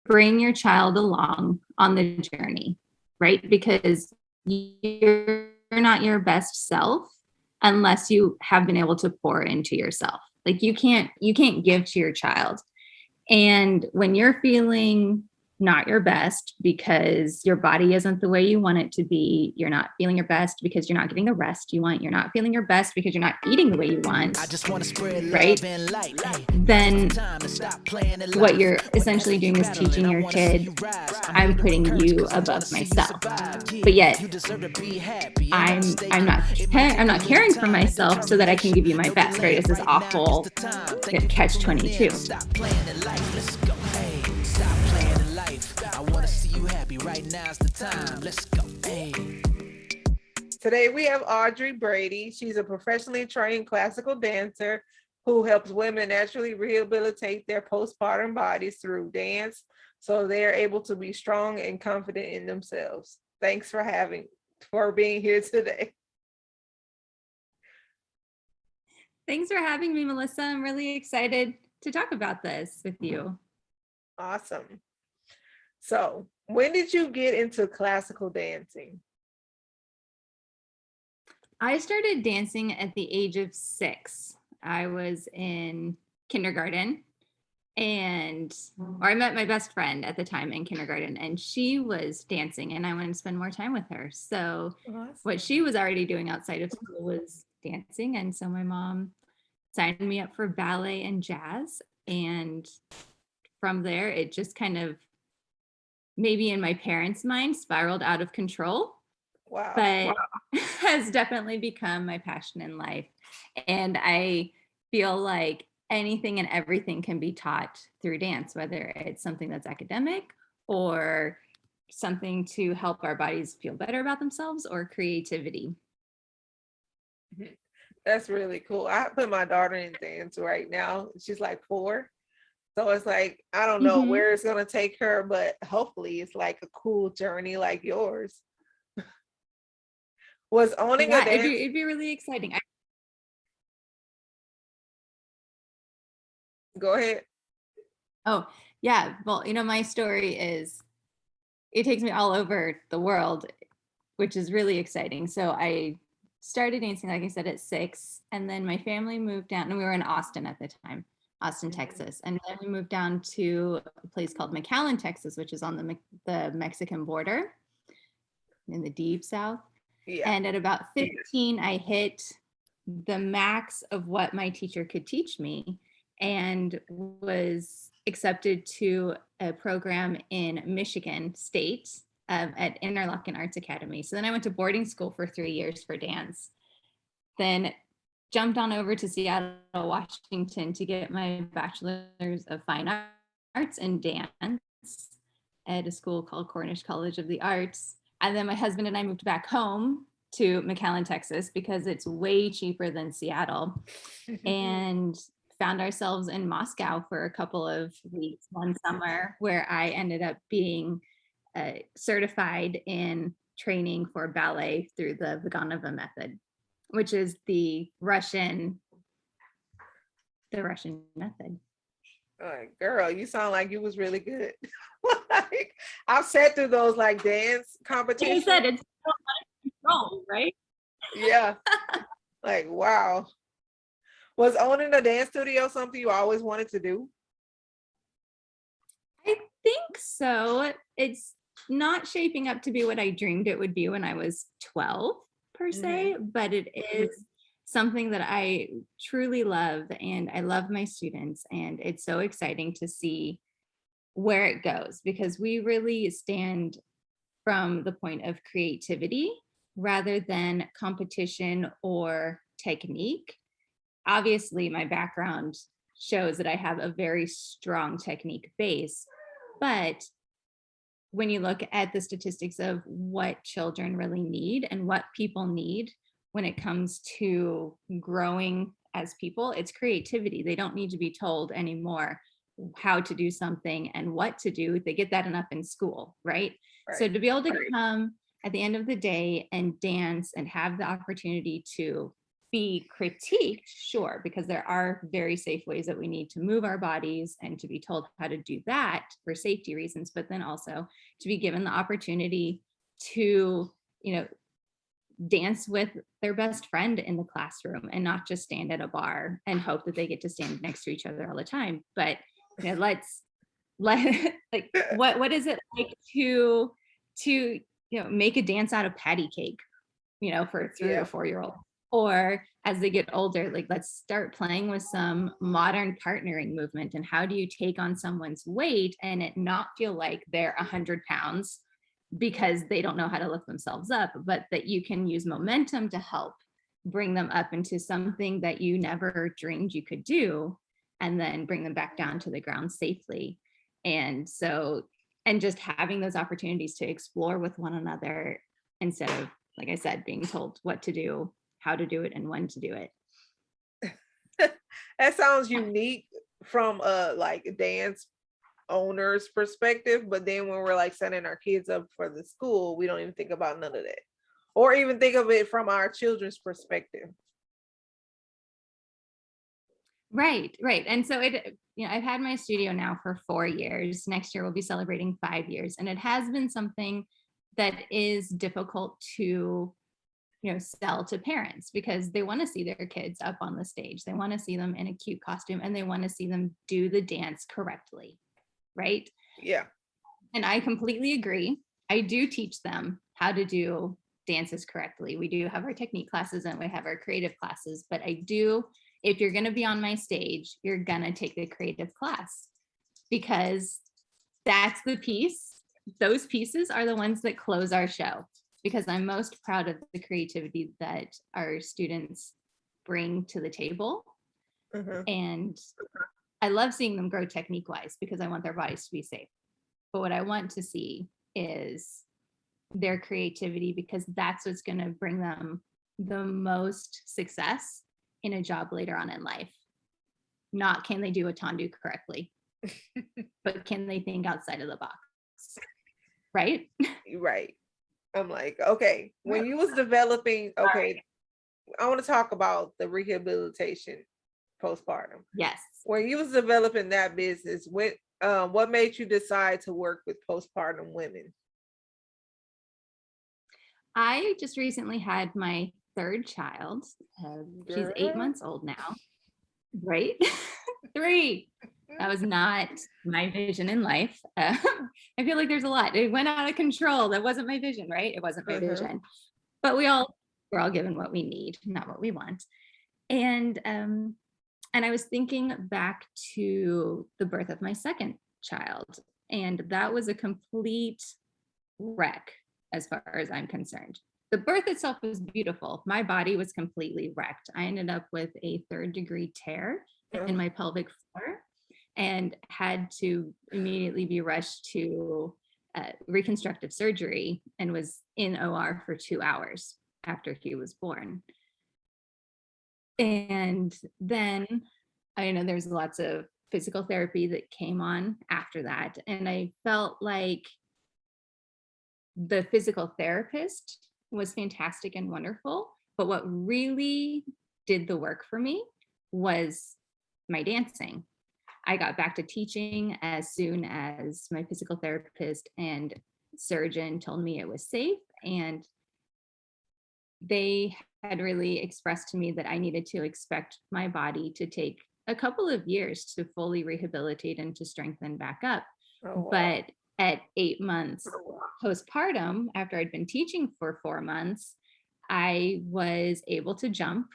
bring your child along on the journey, right? Because you're not your best self unless you have been able to pour into yourself. Like you can't give to your child. And when you're feeling not your best because your body isn't the way you want it to be, you're not feeling your best because you're not getting the rest you want, you're not feeling your best because you're not eating the way you want, right? Then what you're essentially doing is teaching your kid, I'm putting you above myself. But yet I'm not caring for myself so that I can give you my best, right? It's this awful catch 22. I want to see you happy. Right now's the time. Let's go. Hey. Today we have Audrey Bready. She's a professionally trained classical dancer who helps women naturally rehabilitate their postpartum bodies through dance so they're able to be strong and confident in themselves. Thanks for being here today. Thanks for having me, Melissa. I'm really excited to talk about this with you. Awesome. So, when did you get into classical dancing? I started dancing at the age of 6. I was in kindergarten or I met my best friend at the time in kindergarten, and she was dancing and I wanted to spend more time with her. So what she was already doing outside of school was dancing. And so my mom signed me up for ballet and jazz. And from there, it just kind of, maybe in my parents' mind, spiraled out of control. Wow. But has definitely become my passion in life. And I feel like anything and everything can be taught through dance, whether it's something that's academic or something to help our bodies feel better about themselves or creativity. That's really cool. I put my daughter in dance right now. She's like 4. So it's like, I don't know where it's going to take her, but hopefully it's like a cool journey like yours. Was owning a dance? It'd be really exciting. Go ahead. Oh, yeah. Well, my story is, it takes me all over the world, which is really exciting. So I started dancing, like I said, at 6, and then my family moved down, and we were in Austin at the time, Austin, Texas. And then we moved down to a place called McAllen, Texas, which is on the Mexican border in the deep South. Yeah. And at about 15, I hit the max of what my teacher could teach me and was accepted to a program in Michigan State at Interlochen Arts Academy. So then I went to boarding school for 3 years for dance. Then jumped on over to Seattle, Washington to get my bachelor's of fine arts in dance at a school called Cornish College of the Arts. And then my husband and I moved back home to McAllen, Texas, because it's way cheaper than Seattle, and found ourselves in Moscow for a couple of weeks one summer, where I ended up being certified in training for ballet through the Vaganova method, which is the Russian method. Girl, you sound like you was really good. Like, I've sat through those like dance competitions. Like I said, it's so much control, right? Yeah. Like, wow. Was owning a dance studio something you always wanted to do? I think so. It's not shaping up to be what I dreamed it would be when I was 12 per se, but it is something that I truly love, and I love my students, and it's so exciting to see where it goes, because we really stand from the point of creativity rather than competition or technique. Obviously, my background shows that I have a very strong technique base, but when you look at the statistics of what children really need and what people need when it comes to growing as people, it's creativity. They don't need to be told anymore how to do something and what to do. They get that enough in school, right? So to be able to come at the end of the day and dance and have the opportunity to be critiqued, sure, because there are very safe ways that we need to move our bodies and to be told how to do that for safety reasons, but then also to be given the opportunity to, dance with their best friend in the classroom and not just stand at a bar and hope that they get to stand next to each other all the time. But let's let like what is it like to make a dance out of patty cake, for a 3 or 4-year-old. Or as they get older, like let's start playing with some modern partnering movement. And how do you take on someone's weight and it not feel like they're 100 pounds because they don't know how to lift themselves up, but that you can use momentum to help bring them up into something that you never dreamed you could do, and then bring them back down to the ground safely. And just having those opportunities to explore with one another instead of, like I said, being told what to do, how to do it, and when to do it. That sounds unique from a like dance owner's perspective, but then when we're like setting our kids up for the school, we don't even think about none of that, or even think of it from our children's perspective. Right. And so I've had my studio now for 4 years. Next year we'll be celebrating 5 years. And it has been something that is difficult to, sell to parents because they want to see their kids up on the stage. They want to see them in a cute costume and they want to see them do the dance correctly. Right. Yeah. And I completely agree. I do teach them how to do dances correctly. We do have our technique classes and we have our creative classes, but if you're going to be on my stage, you're going to take the creative class because that's the piece. Those pieces are the ones that close our show, because I'm most proud of the creativity that our students bring to the table. Mm-hmm. And I love seeing them grow technique wise because I want their bodies to be safe. But what I want to see is their creativity, because that's what's going to bring them the most success in a job later on in life. Not can they do a tendu correctly, but can they think outside of the box? Right? Right. I'm like, okay, when you was developing, okay, I want to talk about the rehabilitation postpartum. Yes. When you was developing that business, what made you decide to work with postpartum women? I just recently had my 3rd child. She's 8 months old now. Right? 3. That was not my vision in life. I feel like there's a lot. It went out of control. That wasn't my vision, right? It wasn't my vision. But we're all given what we need, not what we want. And I was thinking back to the birth of my 2nd child, and that was a complete wreck as far as I'm concerned. The birth itself was beautiful. My body was completely wrecked. I ended up with a 3rd-degree tear in my pelvic floor and had to immediately be rushed to reconstructive surgery and was in OR for 2 hours after he was born. And then there's lots of physical therapy that came on after that. And I felt like the physical therapist was fantastic and wonderful. But what really did the work for me was my dancing. I got back to teaching as soon as my physical therapist and surgeon told me it was safe. And they had really expressed to me that I needed to expect my body to take a couple of years to fully rehabilitate and to strengthen back up. Oh, wow. But at 8 months postpartum, after I'd been teaching for 4 months, I was able to jump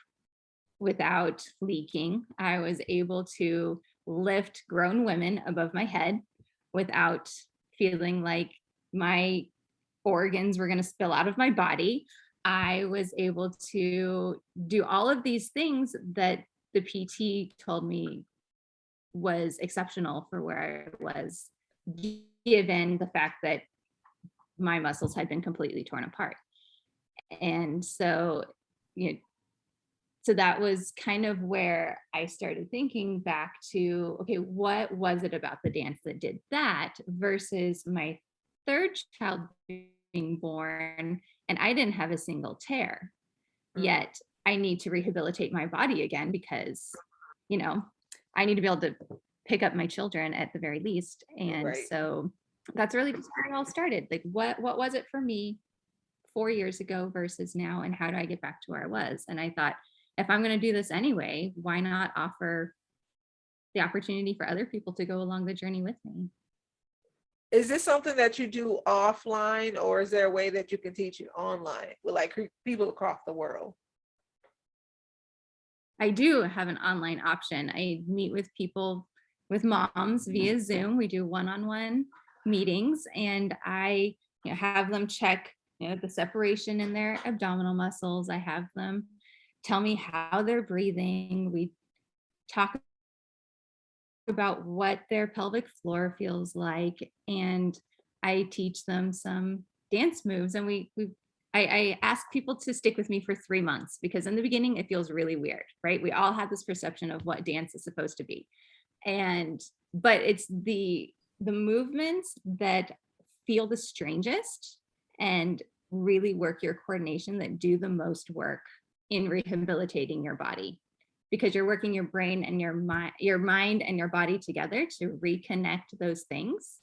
without leaking. I was able to lift grown women above my head without feeling like my organs were going to spill out of my body. I was able to do all of these things that the PT told me was exceptional for where I was, given the fact that my muscles had been completely torn apart. And so, so that was kind of where I started thinking back to, okay, what was it about the dance that did that versus my 3rd child being born and I didn't have a single tear. Yet I need to rehabilitate my body again because, you know, I need to be able to pick up my children at the very least. And Right. so that's really just where it all started. Like what was it for me 4 years ago versus now, and how do I get back to where I was? And I thought, if I'm going to do this anyway, why not offer the opportunity for other people to go along the journey with me? Is this something that you do offline, or is there a way that you can teach it online with like people across the world? I do have an online option. I meet with people, with moms via Zoom. We do one-on-one meetings, and I, have them check, the separation in their abdominal muscles. I have them tell me how they're breathing. We talk about what their pelvic floor feels like, and I teach them some dance moves. And I ask people to stick with me for 3 months, because in the beginning it feels really weird, right? We all have this perception of what dance is supposed to be, and but it's the movements that feel the strangest and really work your coordination that do the most work in rehabilitating your body, because you're working your brain and your mind and your body together to reconnect those things,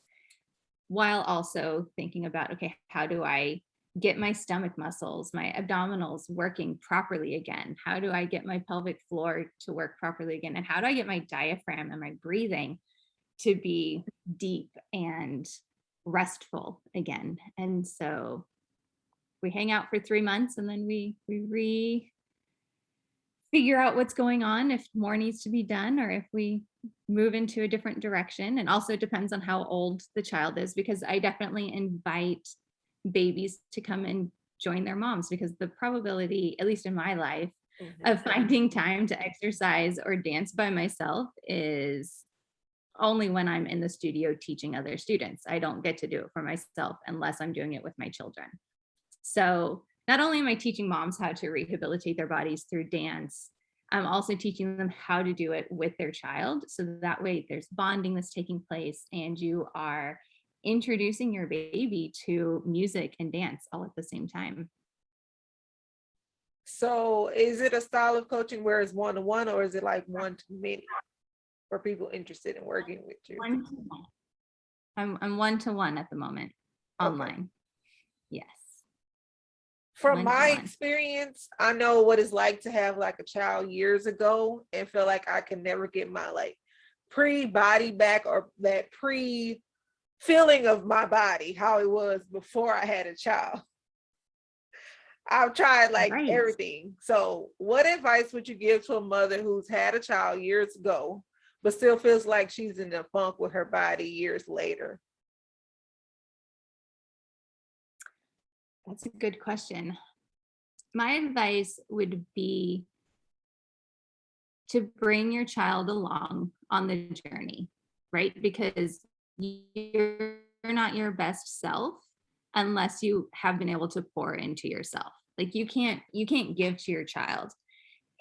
while also thinking about, okay, how do I get my stomach muscles, my abdominals working properly again? How do I get my pelvic floor to work properly again? And how do I get my diaphragm and my breathing to be deep and restful again? And so we hang out for 3 months, and then we figure out what's going on, if more needs to be done, or if we move into a different direction. And also it depends on how old the child is, because I definitely invite babies to come and join their moms, because the probability, at least in my life, Mhm. of finding time to exercise or dance by myself is only when I'm in the studio teaching other students. I don't get to do it for myself unless I'm doing it with my children. So not only am I teaching moms how to rehabilitate their bodies through dance, I'm also teaching them how to do it with their child. So that way there's bonding that's taking place, and you are introducing your baby to music and dance all at the same time. So is it a style of coaching where it's one-to-one, or is it like one-to-many for people interested in working with you? One to one. I'm one-to-one at the moment, Okay. online. Yes, From one to my one. experience, I know what it's like to have like a child years ago and feel like I can never get my like pre-body back, or that pre-feeling of my body, how it was before I had a child. I've tried like Right. everything. So what advice would you give to a mother who's had a child years ago, but still feels like she's in a funk with her body years later? That's a good question. My advice would be to bring your child along on the journey, right? Because you're not your best self unless you have been able to pour into yourself. Like you can't give to your child.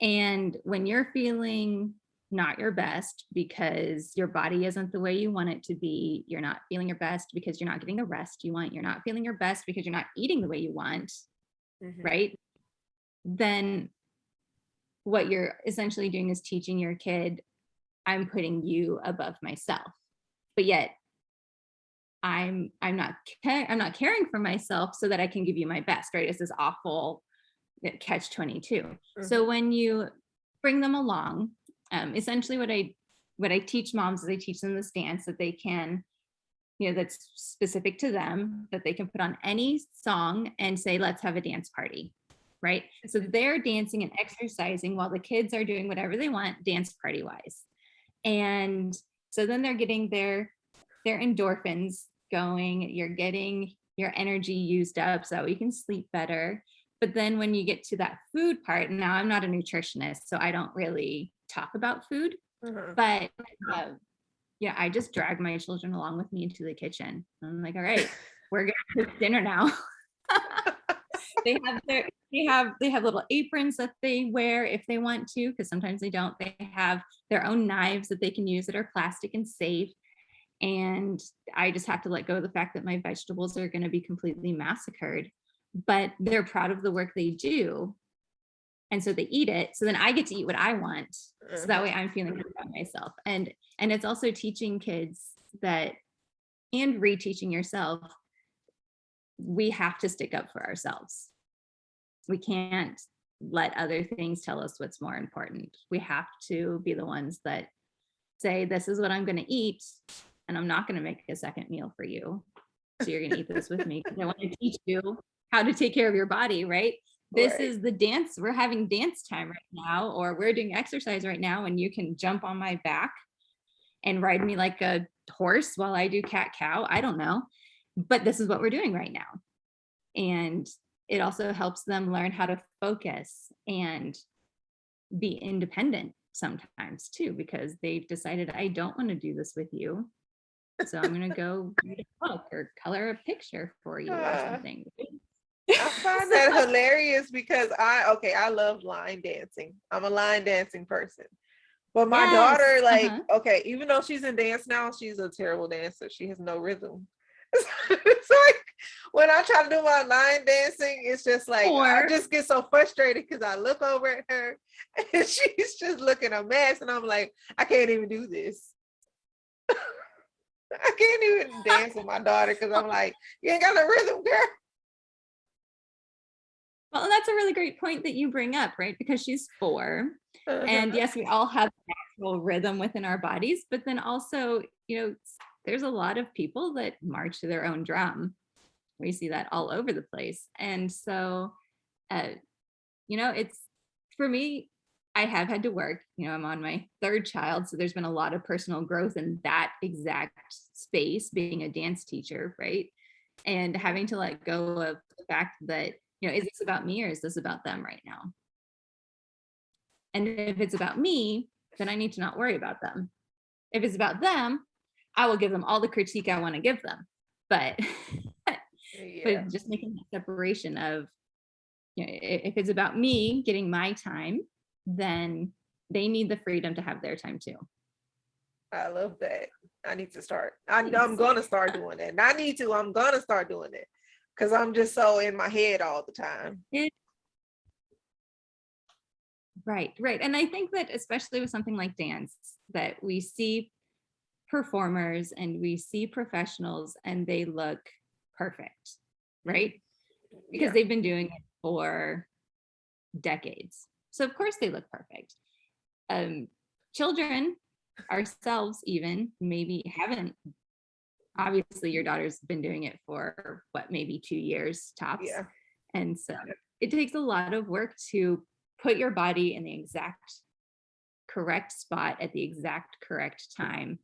And when you're feeling not your best because your body isn't the way you want it to be, you're not feeling your best because you're not getting the rest you want, you're not feeling your best because you're not eating the way you want, Mhm. right? Then what you're essentially doing is teaching your kid, I'm putting you above myself. But yet I'm not caring for myself so that I can give you my best, right? It's this awful catch 22. So Mhm. when you bring them along, essentially what I teach moms is I teach them this dance that they can, that's specific to them, that they can put on any song and say, let's have a dance party, right? So they're dancing and exercising while the kids are doing whatever they want dance party wise. And so then they're getting their endorphins going, you're getting your energy used up so you can sleep better. But then when you get to that food part, now I'm not a nutritionist, so I don't really talk about food, Mhm. but uh, yeah, I just drag my children along with me into the kitchen. I'm like, all right, we're gonna cook dinner now. They have little aprons that they wear if they want to, because sometimes they don't. They have their own knives that they can use that are plastic and safe. And I just have to let go of the fact that my vegetables are going to be completely massacred. But they're proud of the work they do. And so they eat it. So then I get to eat what I want. So that Mhm. way I'm feeling good about myself. And it's also teaching kids that, and reteaching yourself, we have to stick up for ourselves. We can't let other things tell us what's more important. We have to be the ones that say, this is what I'm going to eat, and I'm not going to make a second meal for you. So you're going to eat this with me, because I want to teach you how to take care of your body, right? This Right. is the dance. We're having dance time right now, or we're doing exercise right now, and you can jump on my back and ride me like a horse while I do cat cow. I don't know. But this is what we're doing right now. And it also helps them learn how to focus and be independent sometimes too, because they've decided, I don't want to do this with you. So I'm going to go read a book or color a picture for you or Uh, something. I find So- that hilarious because I love line dancing. I'm a line dancing person. But my Yes. daughter, like, Uh-huh. okay, even though she's in dance now, she's a terrible dancer. She has no rhythm. It's like when I try to do my line dancing, it's just like I Or just get so frustrated because I look over at her and she's just looking a mess, and I'm like, I can't even do this. I can't even dance with my daughter because I'm like, you ain't got no rhythm, girl. well, and that's a really great point that you bring up, right? Because she's 4. And Uh-huh. yes, we all have natural rhythm within our bodies, but then also, there's a lot of people that march to their own drum. We see that all over the place. And so, uh, it's, for me, I have had to work. I'm on my 3rd child, so there's been a lot of personal growth in that exact space, being a dance teacher, right? And having to let go of the fact that, is this about me or is this about them right now? And if it's about me, then I need to not worry about them. If it's about them, I will give them all the critique I want to give them. But Yeah, but just making that separation of, if it's about me getting my time, then they need the freedom to have their time too. I love that. I need to start. I'm Thanks. gonna start doing that. And I need to. I'm gonna start doing it because I'm just so in my head all the time. Right, right. And I think that especially with something like dance, that we see performers and we see professionals and they look perfect, right? Because Yeah, they've been doing it for decades. So of course they look perfect. Children, ourselves even, maybe haven't. Obviously your daughter's been doing it for what, maybe 2 years tops. yeah. And so it takes a lot of work to put your body in the exact correct spot at the exact correct time.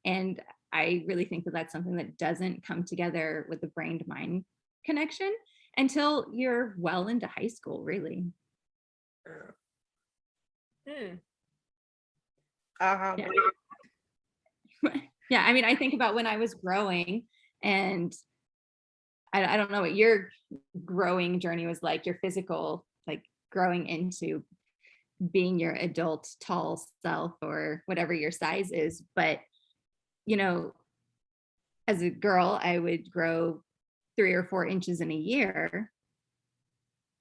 And I really think that that's something that doesn't come together with the brain to mind connection until you're well into high school, really. Hmm. Uh-huh. Yeah. Yeah. I mean, I think about when I was growing, and I don't know what your growing journey was like, your physical, like growing into being your adult tall self or whatever your size is. But, as a girl, I would grow 3 or 4 inches in a year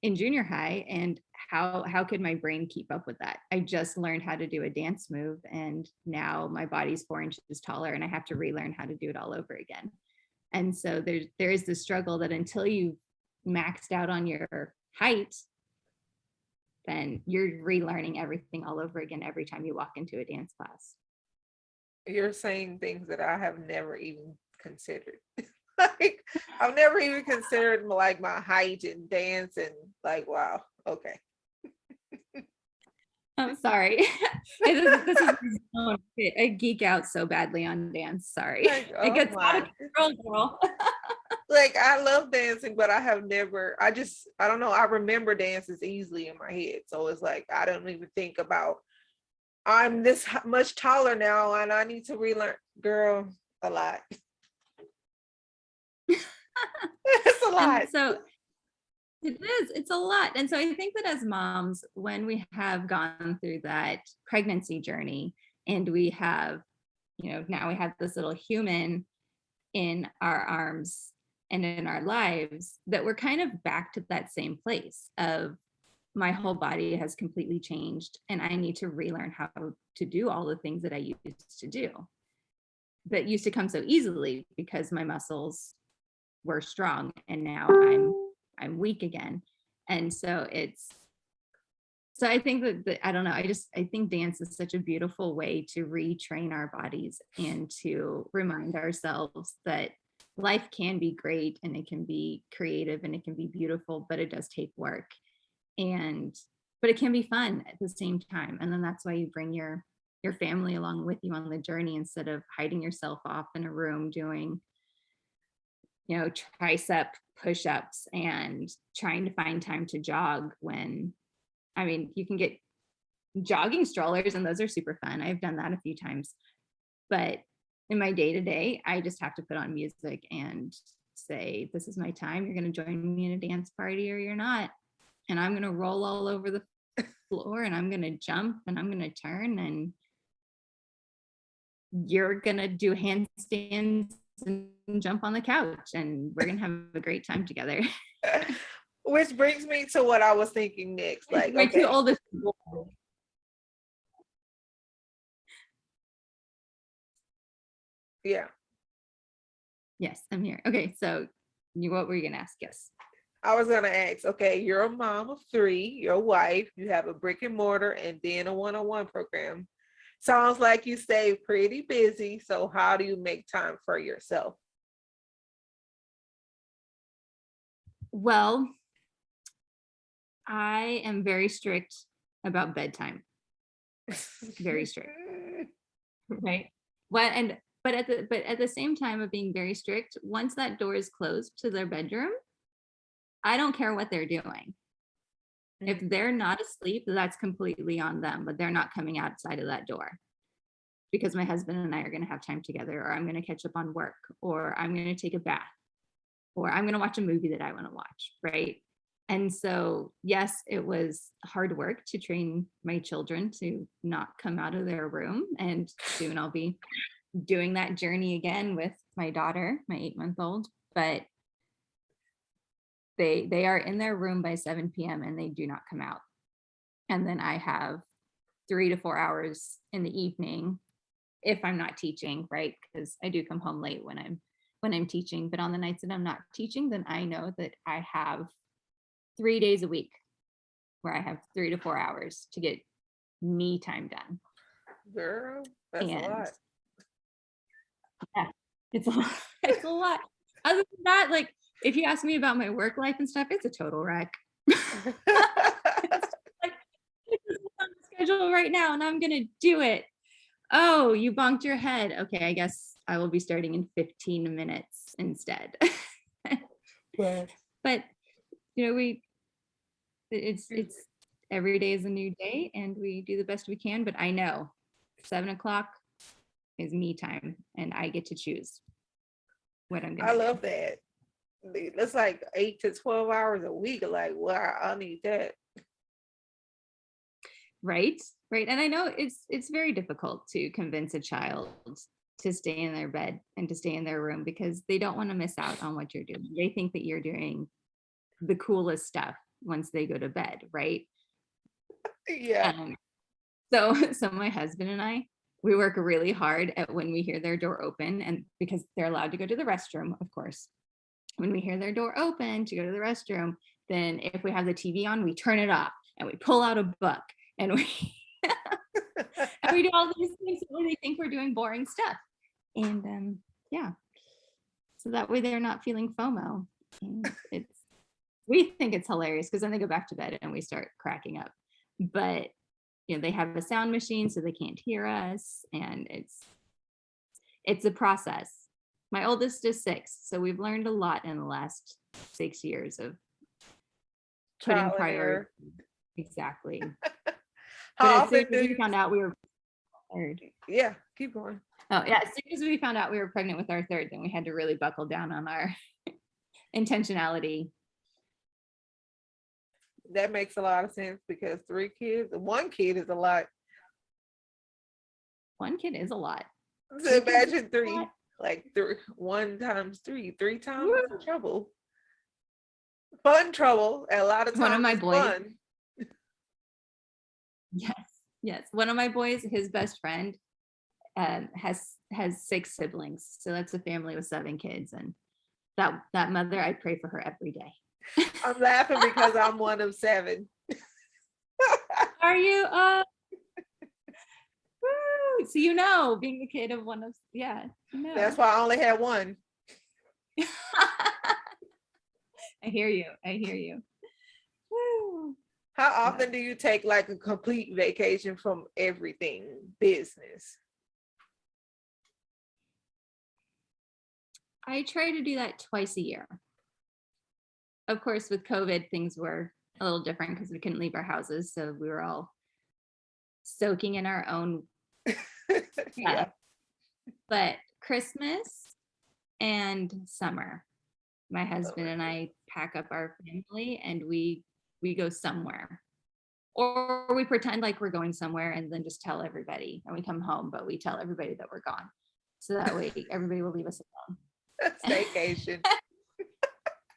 in junior high. And how could my brain keep up with that? I just learned how to do a dance move, and now my body's 4 inches taller and I have to relearn how to do it all over again. And so there is this struggle that until you've maxed out on your height, then you're relearning everything all over again every time you walk into a dance class. You're saying things that I have never even considered. Like I've never even considered like my height and dance and like, wow, okay. I'm sorry. I geek out so badly on dance. Sorry. Like, It oh gets out my. of control, girl. Like I love dancing, but I have never, I don't know, I remember dances easily in my head. So it's like I don't even think about I'm this much taller now and I need to relearn. Girl, a lot. It's a lot. And so it's a lot. And so I think that as moms, when we have gone through that pregnancy journey and we have, now we have this little human in our arms and in our lives, that we're kind of back to that same place of my whole body has completely changed and I need to relearn how to do all the things that I used to do that used to come so easily because my muscles were strong and now I'm weak again. And so I think that I don't know, I think dance is such a beautiful way to retrain our bodies and to remind ourselves that life can be great and it can be creative and it can be beautiful, but it does take work. And but it can be fun at the same time. And then that's why you bring your family along with you on the journey instead of hiding yourself off in a room doing, tricep push-ups and trying to find time to jog when, I mean, you can get jogging strollers and those are super fun. I've done that a few times. But in my day-to-day, I just have to put on music and say, this is my time. You're going to join me in a dance party or you're not. And I'm going to roll all over the floor and I'm going to jump and I'm going to turn and you're going to do handstands and jump on the couch and we're going to have a great time together. Which brings me to what I was thinking next. Like, my okay. two oldest. Yeah. Yes, I'm here. Okay, so what were you going to ask? Yes. I was going to ask, okay, you're a mom of 3, your wife, you have a brick and mortar and then a one-on-one program. Sounds like you stay pretty busy. So how do you make time for yourself? Well, I am very strict about bedtime. Very strict. Right. But at the same time of being very strict, once that door is closed to their bedroom, I don't care what they're doing. If they're not asleep, that's completely on them, but they're not coming outside of that door because my husband and I are going to have time together, or I'm going to catch up on work, or I'm going to take a bath, or I'm going to watch a movie that I want to watch. Right. And so, yes, it was hard work to train my children to not come out of their room. And soon I'll be doing that journey again with my daughter, my 8-month-old. But they are in their room by 7 p.m. and they do not come out. And then I have 3 to 4 hours in the evening if I'm not teaching, right? Because I do come home late when I'm teaching. But on the nights that I'm not teaching, then I know that I have 3 days a week where I have 3 to 4 hours to get me time done. Girl, that's a lot. Yeah, it's a lot. It's a lot. Other than that, like if you ask me about my work life and stuff, it's a total wreck. It's like, this is on the schedule right now and I'm gonna do it. Oh, you bonked your head. Okay, I guess I will be starting in 15 minutes instead. Right. But it's every day is a new day and we do the best we can. But I know 7 o'clock is me time and I get to choose what I'm gonna do. I love that. It's like 8 to 12 hours a week. Like, wow, I need that. Right. And I know it's very difficult to convince a child to stay in their bed and to stay in their room because they don't want to miss out on what you're doing. They think that you're doing the coolest stuff once they go to bed, right? Yeah. So my husband and I, we work really hard at when we hear their door open, and because they're allowed to go to the restroom, of course. When we hear their door open to go to the restroom, then if we have the TV on, we turn it off and we pull out a book and we and we do all these things where they think we're doing boring stuff. And yeah, so that way they're not feeling FOMO. And we think it's hilarious because then they go back to bed and we start cracking up. But they have a sound machine so they can't hear us, and it's a process. My oldest is 6, so we've learned a lot in the last 6 years of putting priority. Exactly. How But as soon often as do we found out we were third. Yeah, keep going. Oh yeah, as soon as we found out we were pregnant with our third, then we had to really buckle down on our intentionality. That makes a lot of sense because 3 kids, 1 kid is a lot. 1 kid is a lot. So imagine 3, like 1 times 3 times trouble. Fun trouble, a lot of times. One of my boys. Fun. Yes, yes. One of my boys, his best friend, has 6 siblings. So that's a family with 7 kids. And that mother, I pray for her every day. I'm laughing because I'm one of 7. Are you? Woo! So being a kid of one of, yeah, That's why I only had one. I hear you. I hear you. Woo. How often do you take like a complete vacation from everything business? I try to do that twice a year. Of course, with COVID, things were a little different because we couldn't leave our houses. So we were all soaking in our own Yeah. stuff. But Christmas and summer, my husband and I pack up our family and we go somewhere. Or we pretend like we're going somewhere and then just tell everybody. And we come home, but we tell everybody that we're gone. So that way everybody will leave us alone. Staycation.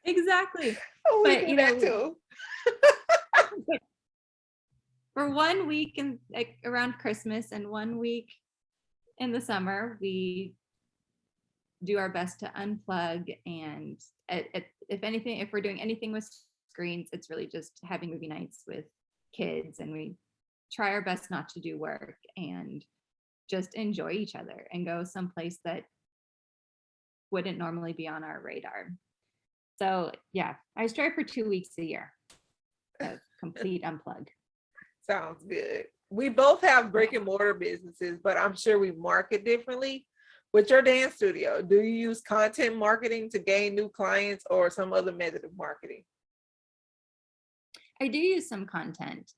Exactly. Oh, we But do that too. for 1 week and like around Christmas and 1 week in the summer, we do our best to unplug. And if anything, if we're doing anything with screens, it's really just having movie nights with kids, and we try our best not to do work and just enjoy each other and go someplace that wouldn't normally be on our radar. So yeah, I strive for 2 weeks a year of complete unplug. Sounds good. We both have brick and mortar businesses, but I'm sure we market differently. With your dance studio, do you use content marketing to gain new clients or some other method of marketing? I do use some content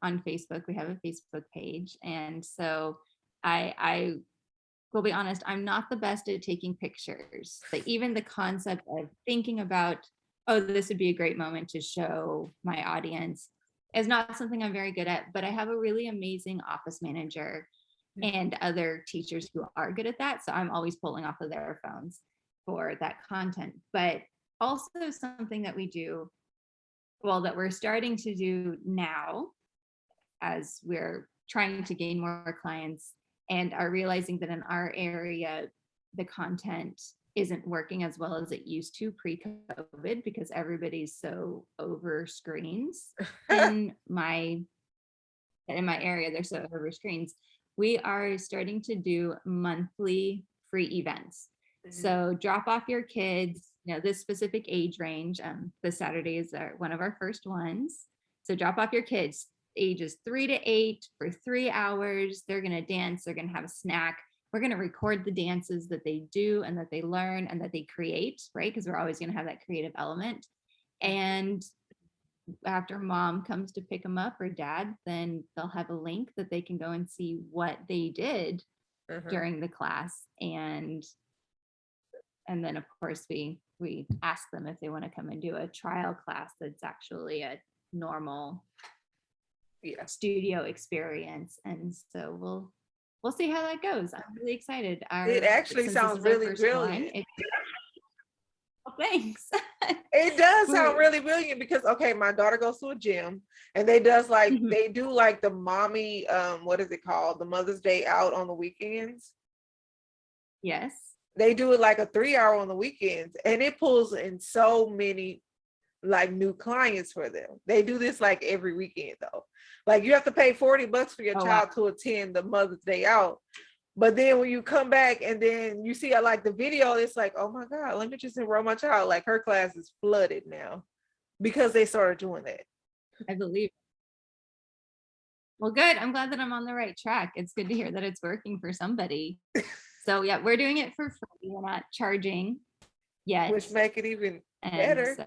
on Facebook. We have a Facebook page. And so I will be honest, I'm not the best at taking pictures. But even the concept of thinking about, oh, this would be a great moment to show my audience is not something I'm very good at. But I have a really amazing office manager and other teachers who are good at that. So I'm always pulling off of their phones for that content. But also something that we do, well, that we're starting to do now as we're trying to gain more clients and are realizing that in our area, the content isn't working as well as it used to pre-COVID because everybody's so over screens. In my area, they're so over screens. We are starting to do monthly free events. So drop off your kids, this specific age range. The Saturdays are one of our first ones. So drop off your kids ages 3 to 8 for 3 hours. They're going to dance. They're going to have a snack. We're going to record the dances that they do and that they learn and that they create, right? Because we're always going to have that creative element. And after mom comes to pick them up or dad, then they'll have a link that they can go and see what they did during the class. And then of course we ask them if they want to come and do a trial class that's actually a normal studio experience. And so we'll see how that goes. I'm really excited. It actually sounds really brilliant. Thanks. It does sound really brilliant because my daughter goes to a gym and they do like the mommy what is it called, the Mother's Day out on the weekends. Yes, they do it like a 3-hour on the weekends, and it pulls in so many like new clients for them. They do this like every weekend though. Like you have to pay $40 for your child to attend the Mother's Day out. But then when you come back and then you see like the video, it's like, oh my God, let me just enroll my child. Like her class is flooded now because they started doing that. I believe. Well, good. I'm glad that I'm on the right track. It's good to hear that it's working for somebody. So yeah, we're doing it for free. We're not charging yet. Which make it even better. So,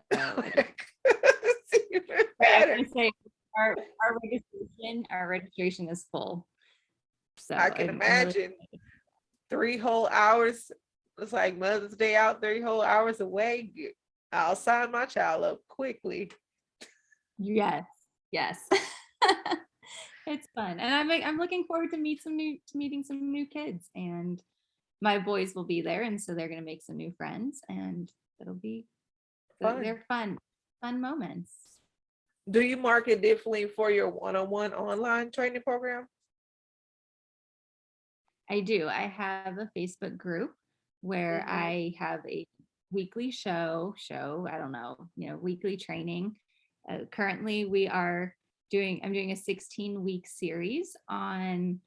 even better. I say our registration is full. So I can imagine 3 whole hours. It's like Mother's Day out, 3 whole hours away. I'll sign my child up quickly. Yes. It's fun. And I'm looking forward to meeting some new kids, and my boys will be there. And so they're going to make some new friends, and it'll be fun. They're fun moments. Do you market differently for your one-on-one online training program? I do. I have a Facebook group where Mhm. I have a weekly I don't know, weekly training. Currently I'm doing a 16-week series on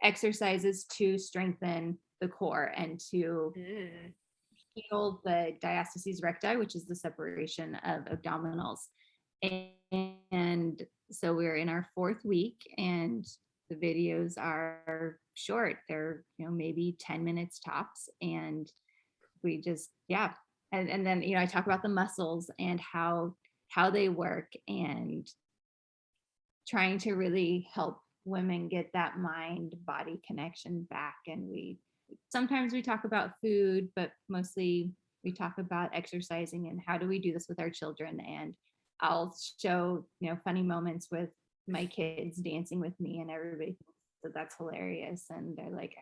exercises to strengthen the core and to Mm. heal the diastases recti, which is the separation of abdominals. And so we're in our fourth week, and the videos are short. They're, maybe 10 minutes tops. And we just, yeah. And then, I talk about the muscles and how they work, and trying to really help women get that mind body connection back. And sometimes we talk about food, but mostly we talk about exercising and how do we do this with our children. And I'll show, funny moments with my kids dancing with me, and everybody thinks that that's hilarious. And they're like,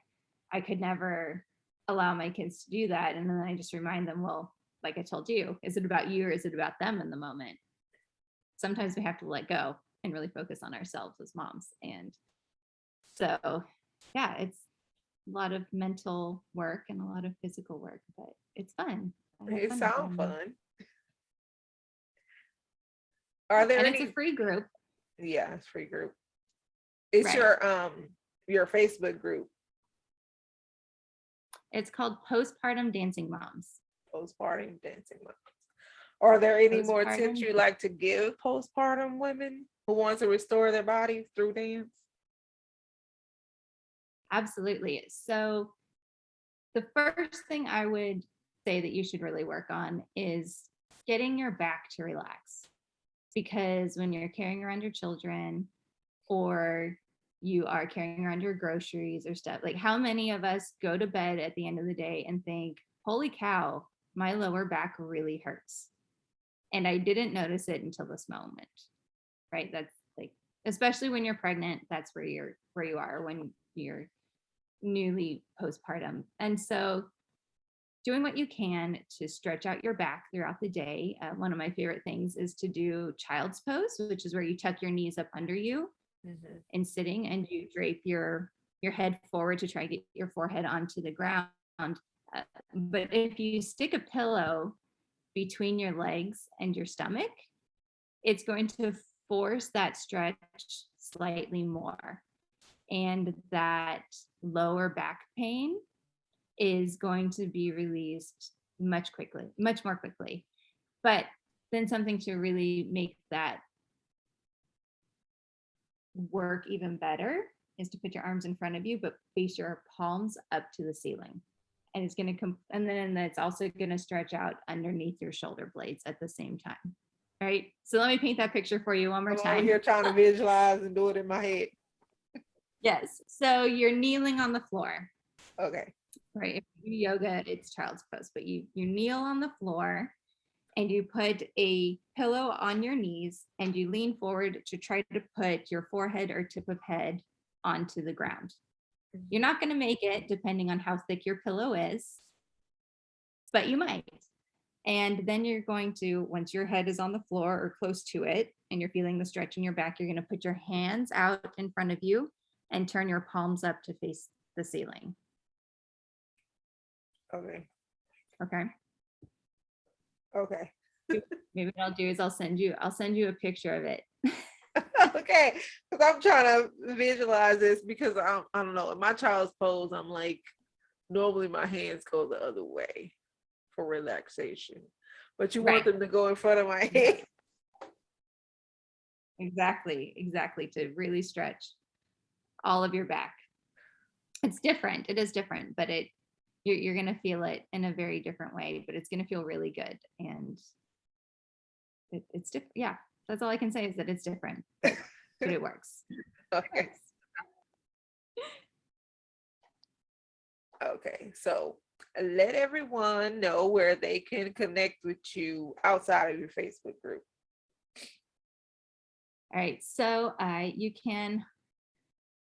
I could never allow my kids to do that. And then I just remind them, well, like I told you, is it about you or is it about them in the moment? Sometimes we have to let go and really focus on ourselves as moms. And so, yeah, it's a lot of mental work and a lot of physical work, but it's fun. I have It fun with sounds them. fun. Are there And it's a any? free group, Yeah, it's free group. It's right? your Facebook group, It's called Postpartum Dancing Moms. postpartum dancing moms. Are there any more tips Postpartum, you'd like to give postpartum women who want to restore their bodies through dance? absolutely. So the first thing I would say that you should really work on is getting your back to relax. Because when you're carrying around your children, or you are carrying around your groceries or stuff, like how many of us go to bed at the end of the day and think, holy cow, my lower back really hurts. And I didn't notice it until this moment, right? That's like, especially when you're pregnant, that's where you are when you're newly postpartum. And so doing what you can to stretch out your back throughout the day. One of my favorite things is to do child's pose, which is where you tuck your knees up under you Mhm. and sitting, and you drape your head forward to try to get your forehead onto the ground. But if you stick a pillow between your legs and your stomach, it's going to force that stretch slightly more. And that lower back pain is going to be released much more quickly. But then something to really make that work even better is to put your arms in front of you, but face your palms up to the ceiling. And it's going to come, and then it's also going to stretch out underneath your shoulder blades at the same time. All right. So let me paint that picture for you one more I'm over time. here trying to visualize and do it in my head. Yes. So you're kneeling on the floor, Okay. right? If you do yoga, it's child's pose, but you kneel on the floor and you put a pillow on your knees and you lean forward to try to put your forehead or tip of head onto the ground. You're not going to make it depending on how thick your pillow is, but you might. And then you're going to, once your head is on the floor or close to it and you're feeling the stretch in your back, you're going to put your hands out in front of you and turn your palms up to face the ceiling. Okay. Okay. Okay. Maybe what I'll do is I'll send you a picture of it. Okay. Because I'm trying to visualize this because I don't know. In my child's pose, I'm like, normally my hands go the other way for relaxation. But you want Right. them to go in front of my head. Exactly. To really stretch all of your back. It's different. It is different, but you're going to feel it in a very different way, but it's going to feel really good. And it's different. Yeah. That's all I can say is that it's different, but it works. Okay. Okay. So let everyone know where they can connect with you outside of your Facebook group. All right. So you can,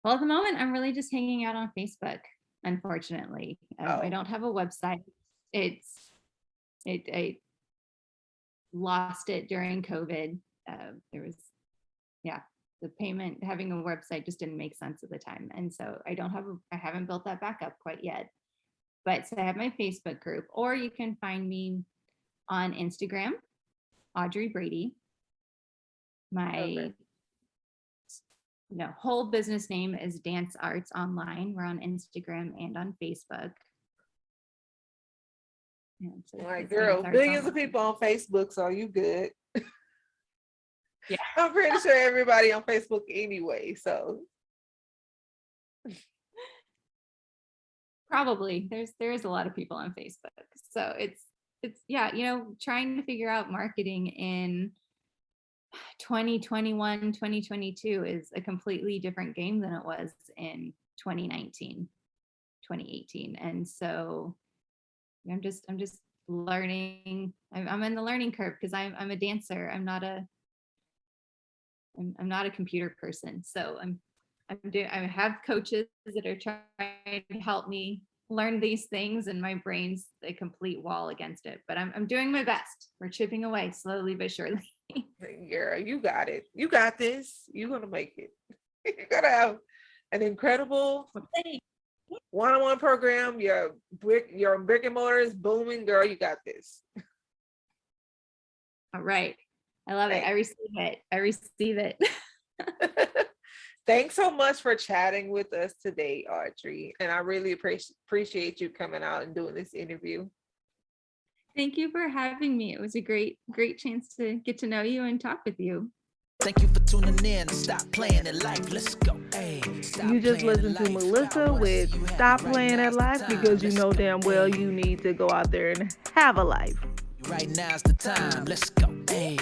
well, at the moment, I'm really just hanging out on Facebook, unfortunately. I don't have a website. I lost it during COVID. there was, yeah, the payment, having a website just didn't make sense at the time. And so I haven't built that back up quite yet. But so I have my Facebook group, or you can find me on Instagram, Audrey Bready. My whole business name is Dance Arts Online. We're on Instagram and on Facebook. And so All right, it's girl, Dance Arts billions of Online. people on Facebook, so you good. Yeah. I'm pretty sure everybody on Facebook anyway, so. Probably there is a lot of people on Facebook. So it's yeah, trying to figure out marketing in 2021, 2022 is a completely different game than it was in 2019, 2018. And so I'm just learning. I'm in the learning curve because I'm a dancer. I'm not a computer person. So I have coaches that are trying to help me learn these things, and my brain's a complete wall against it. But I'm doing my best. We're chipping away slowly but surely. Girl, you got it. You got this. You're gonna make it. You're gonna have an incredible one-on-one program. Your brick and mortar is booming, girl. You got this. All right. I love it. I receive it. Thanks so much for chatting with us today, Audrey. And I really appreciate you coming out and doing this interview. Thank you for having me. It was a great chance to get to know you and talk with you. Thank you for tuning in. Stop playing at life. Let's go. Hey, You just listened to Melissa with Stop Playing at Life, because you know damn well you need to go out there and have a life. Right now's the time. Let's go. Hey.